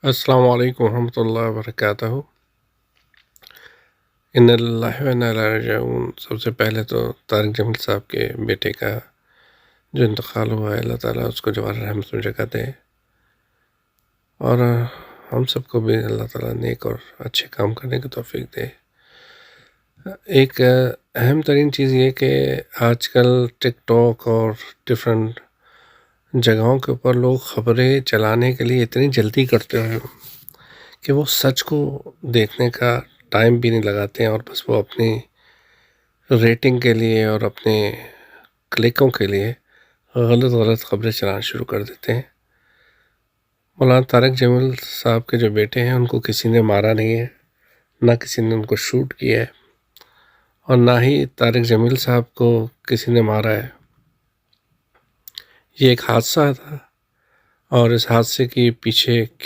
السلام علیکم ورحمۃ اللہ وبرکاتہ۔ ان اللہ و انا الیہ راجعون۔ سب سے پہلے تو طارق جمیل صاحب کے بیٹے کا جو انتقال ہوا ہے، اللہ تعالیٰ اس کو جوار رحمت میں جگہ دے، اور ہم سب کو بھی اللہ تعالیٰ نیک اور اچھے کام کرنے کی توفیق دے۔ ایک اہم ترین چیز یہ کہ آج کل ٹک ٹاک اور ڈفرینٹ جگہوں کے اوپر لوگ خبریں چلانے کے لیے اتنی جلدی کرتے ہیں کہ وہ سچ کو دیکھنے کا ٹائم بھی نہیں لگاتے ہیں، اور بس وہ اپنی ریٹنگ کے لیے اور اپنے کلکوں کے لیے غلط خبریں چلانا شروع کر دیتے ہیں۔ مولانا طارق جمیل صاحب کے جو بیٹے ہیں، ان کو کسی نے مارا نہیں ہے، نہ کسی نے ان کو شوٹ کیا ہے، اور نہ ہی طارق جمیل صاحب کو کسی نے مارا ہے۔ یہ ایک حادثہ تھا، اور اس حادثے کے پیچھے